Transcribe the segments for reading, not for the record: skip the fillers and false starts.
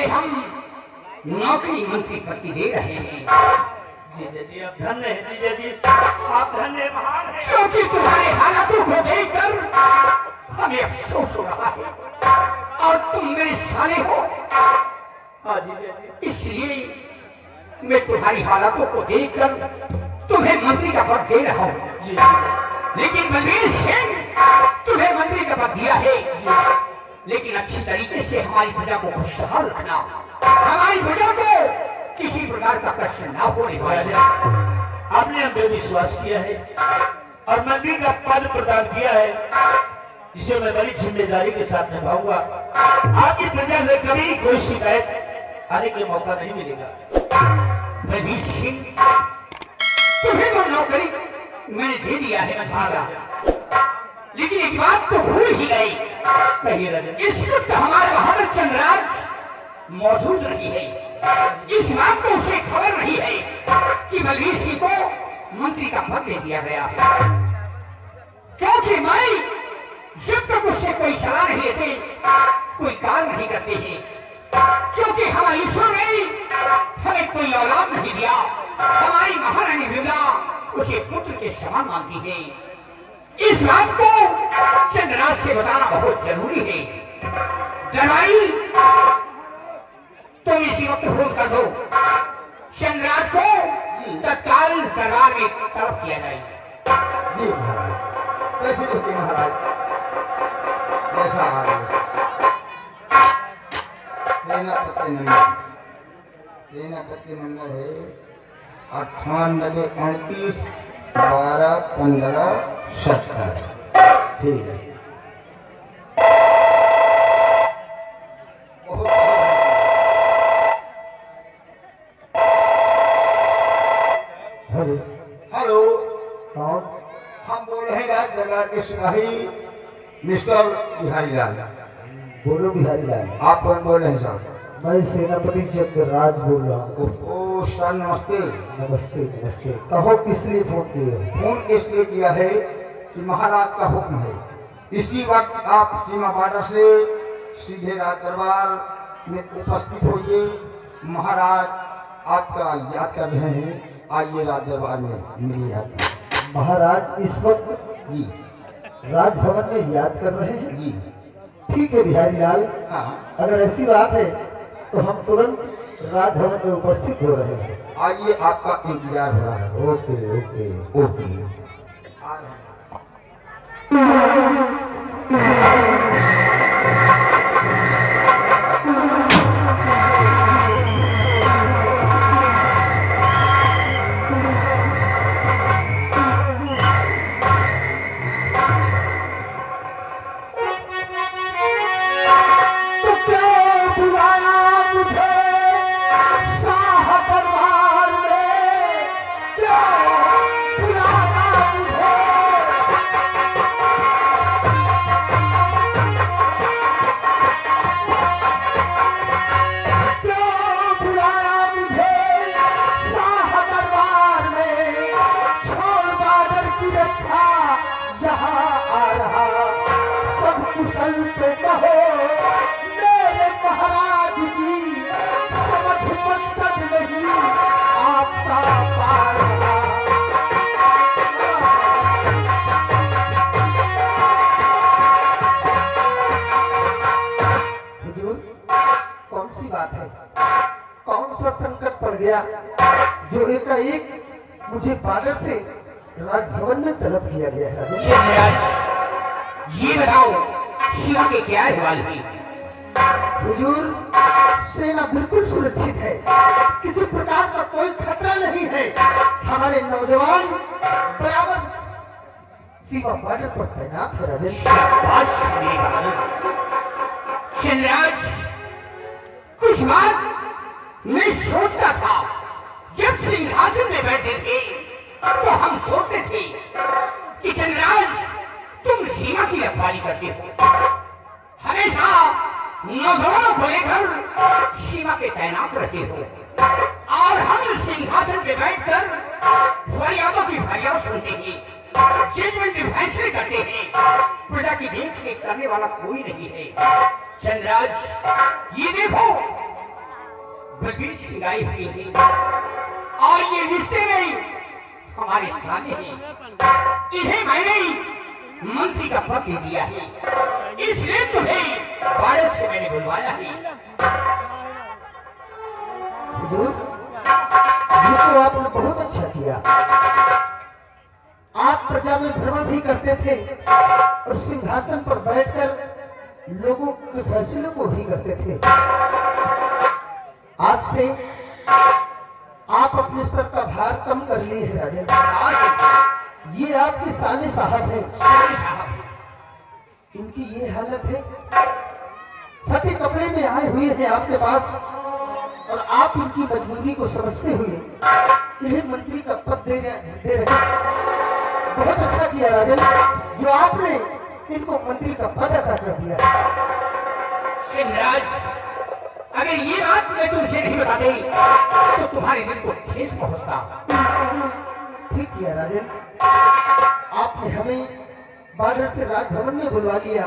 तुम्हें हम नौकरी मंत्री पद दे रहे हैं। जीजा जी आप धन्य हैं, जीजा जी आप धन्य महान हैं। क्योंकि तुम्हारे हालातों को देखकर हमें अफसोस हो रहा है और तुम मेरे साले हो। हाँ जीजा जी, इसलिए मैं तुम्हारी हालातों को देखकर तुम्हें मंत्री का पद दे रहा हूँ। जी लेकिन बलवीर सिंह तुम्हें मंत्री का पद दिया है, लेकिन अच्छी तरीके से हमारी प्रजा को खुशहाल रखना, हमारी प्रजा को किसी प्रकार का कष्ट ना होने पाए। आपने हम पे विश्वास किया है और मंत्री का पद प्रदान किया है, जिसे मैं बड़ी जिम्मेदारी के साथ निभाऊंगा। आपकी प्रजा से कभी कोई शिकायत आने का मौका नहीं मिलेगा। बलवीर सिंह तुम्हें वो नौकरी मैंने दे दिया है मंत्री का, लेकिन एक बात तो भूल ही गई। कहिए राजन। इस वक्त हमारे बहादुर चंद्रराज मौजूद नहीं है। इस बात को उसे खबर नहीं है कि बलवीर सिंह को मंत्री का पद दे दिया गया है, क्योंकि मैं जब तक उससे कोई सलाह नहीं लेते कोई काम नहीं करते हैं, क्योंकि हमारे ईश्वर ने हमें कोई औलाद नहीं दिया। हमारी महारानी विमला उसे पुत्र के समान मानती है। इस बात को चंद्रराज से बताना बहुत जरूरी है। दरबारी तुम इसी वक्त फोन कर दो, चंद्रराज को तत्काल दरबार में तलब किया जाए। जी महाराज, कैसे देखते महाराज, जैसा सेनापति नंबर है 98 38 12 15 70। ठीक है, हेलो हेलो, कौन? हम बोल रहे हैं राज दरबार के सिपाही मिस्टर बिहारी लाल। बोलो बिहारी लाल। आप कौन बोल रहे हैं साहब? मैं सेनापति चंद्रराज बोल रहा हूँ। ओ सर नमस्ते। नमस्ते नमस्ते। कहो किस लिए फोन किए हो? फोन इसलिए किया है कि महाराज का हुक्म है, इसी वक्त आप सीमा बार्डर से सीधे राज दरबार में उपस्थित होइए। महाराज आपका याद कर रहे हैं, आइए राज दरबार में मिलिए आप। महाराज इस वक्त जी राजभवन में याद कर रहे हैं? जी ठीक है बिहारी लाल, हाँ, अगर ऐसी बात है तो हम तुरंत राजभवन में उपस्थित हो रहे हैं। आइए आपका इंतजार हो रहा है। Okay okay okay. कौन सी बात है? कौन सा संकट पड़ गया जो एकाएक मुझे बादल से राजभवन में तलब किया गया है? चंद्रराज ये बताओ शिवा के क्या अहवाल हुई? हुजूर, सेना बिल्कुल सुरक्षित है, किसी प्रकार का कोई खतरा नहीं है। हमारे नौजवान बराबर सीमा बॉर्डर पर तैनात है। राजेश शाबाश मेरे बहादुर। चंद्रराज कुछ बात मैं सोचता था, जब सिंहासन में बैठे थे तो हम सोचते थे कि चंद्रराज तुम सीमा की रखवाली करते हो, हमेशा नौजवानों को लेकर सीमा पे तैनात रहते हो, और हम सिंहासन पे बैठकर फरियादों की फरियाद सुनते हैं, जजमेंट के फैसले करते हैं, प्रजा की देख रेख करने वाला कोई नहीं है। चंद्रराज ये देखो बलवीर सिंह आए हुए हैं और ये रिश्ते में हमारे सामने हैं। इन्हें मैंने मंत्री का पद दे दिया है, इसलिए तुम्हें भारत से मैंने बुलवाया है। हुजूर, ये तो आपने बहुत अच्छा किया। आप प्रजा में भ्रमण भी करते थे और सिंहासन पर बैठकर लोगों के फैसलों को भी करते थे। आज से आप अपने सर का भार कम कर लिए हैं राजन। ये आपके साले साहब हैं। इनकी ये हालत है, फटे कपड़े में आए हुए हैं आपके पास और आप इनकी मजबूरी को समझते हुए इन्हें मंत्री का पद दे रहे हैं। बहुत अच्छा किया राजन, जो आपने इनको मंत्री का पद अदा कर दिया। सिंहराज, अगर ये बात मैं तुमसे नहीं बता दी तो तुम्हारे दिल को ठेस पहुंचता। ठीक किया राजन, आपने हमें बॉर्डर से राजभवन में बुलवा लिया।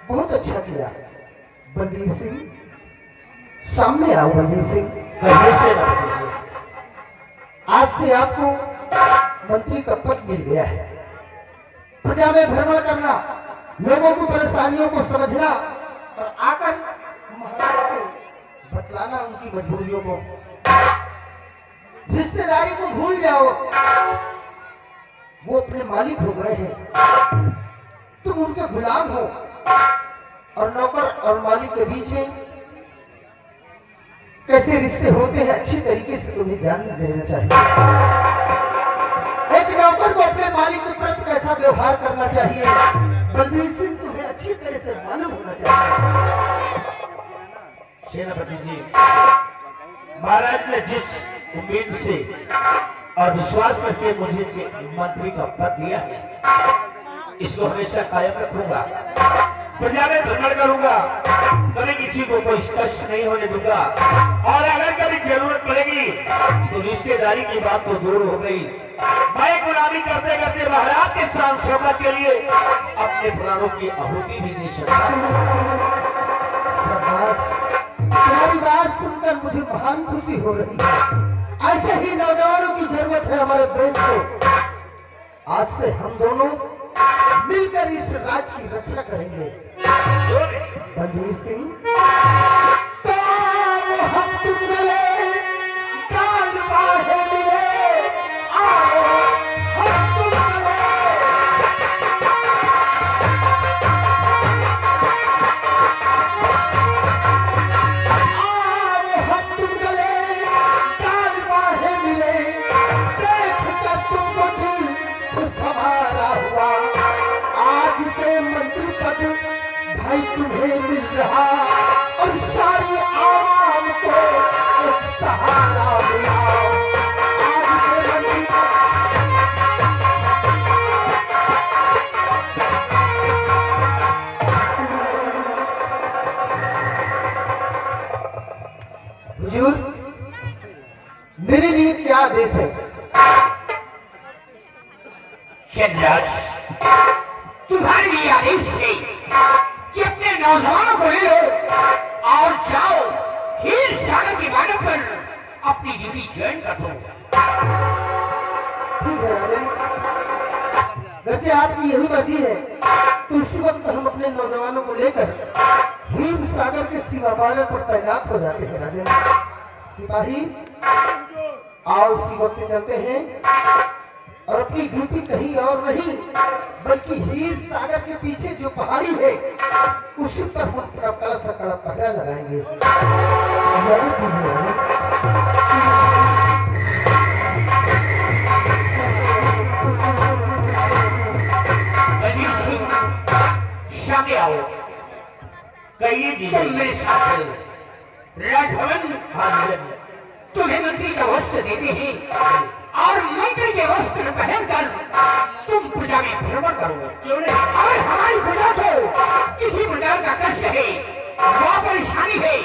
बहुत अच्छा किया। बलवीर सिंह, सामने आओ। बलवीर सिंह, कहिए सेनापति जी। आज से आपको मंत्री का पद मिल गया है। प्रजा में भ्रमण करना, लोगों की परेशानियों को समझना और आकर महाराज से बतलाना उनकी मजबूरियों को। रिश्तेदारी को भूल जाओ, वो अपने मालिक हो गए हैं, तुम उनके गुलाम हो। और नौकर और मालिक के बीच में कैसे रिश्ते होते हैं अच्छी तरीके से तुम्हें ध्यान देना चाहिए। एक नौकर को अपने मालिक के प्रति कैसा व्यवहार करना चाहिए, बलवीर सिंह तुम्हें अच्छी तरह से मालूम होना चाहिए। सेनापति जी, महाराज ने जिस उम्मीद से और विश्वास करके मुझे से मंत्री का पद दिया है, इसको हमेशा कायम रखूंगा। प्रजा में भ्रमण करूंगा, कभी किसी को कोई कष्ट नहीं होने दूंगा और अगर कभी जरूरत पड़ेगी तो रिश्तेदारी की बात तो दूर हो गई, मैं गुलामी करते करते महाराज के शान शौकत के लिए अपने प्राणों की आहुति भी दे सकता हूं। तुम्हारी बात सुनकर मुझे महान खुशी हो रही है। ऐसे ही नौजवानों की जरूरत है हमारे देश को। आज से हम दोनों मिलकर इस राज्य की रक्षा करेंगे। बलवीर सिंह, तो हम तुम मिले, काल बाहे मिले, आओ हम तुम मिले। आओ हम तुम मिले, काल बाहे मिले, देख कर तुमको दिल खुश हमारा हुआ। आज से मंत्री पद भाई तुम्हें मिल रहा और सारी आवाम को एक सहारा मिला। आज से मंत्री हुजूर, मेरे लिए क्या आदेश है? सिंहराज, तुम्हारे लिए आदेश है कि अपने नौजवानों को ले लो और जाओ हीर सागर के बॉर्डर पर अपनी ड्यूटी ज्वाइन कर दो। ठीक है राजन, वैसे आपकी यही मर्जी है तो इसी वक्त हम अपने नौजवानों को लेकर हीर सागर के सीमा पार पर तैनात हो जाते हैं। राजन सिपाही, आओ इसी वक्त चलते हैं और अपनी ड्यूटी कहीं और नहीं बल्कि हीर सागर के पीछे जो पहाड़ी है उसी पर हम कड़ा सा कड़ा पहरा लगाएंगे। इजाजत दीजिए। बलवीर सिंह, सामने आओ। कहिए जी। तुम मेरे साथ चलो। राजभवन हाँ, तुम्हें मंत्री का वस्त्र देते हैं और मंत्री के वस्त्र पहनकर तुम प्रजा में भ्रमण करो। क्यों नहीं? अगर हमारी प्रजा को किसी प्रकार का कष्ट है, वह परेशानी है,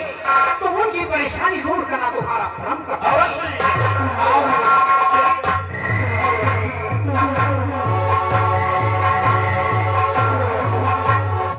तो उनकी परेशानी दूर करना तुम्हारा भ्रम का अवश्य।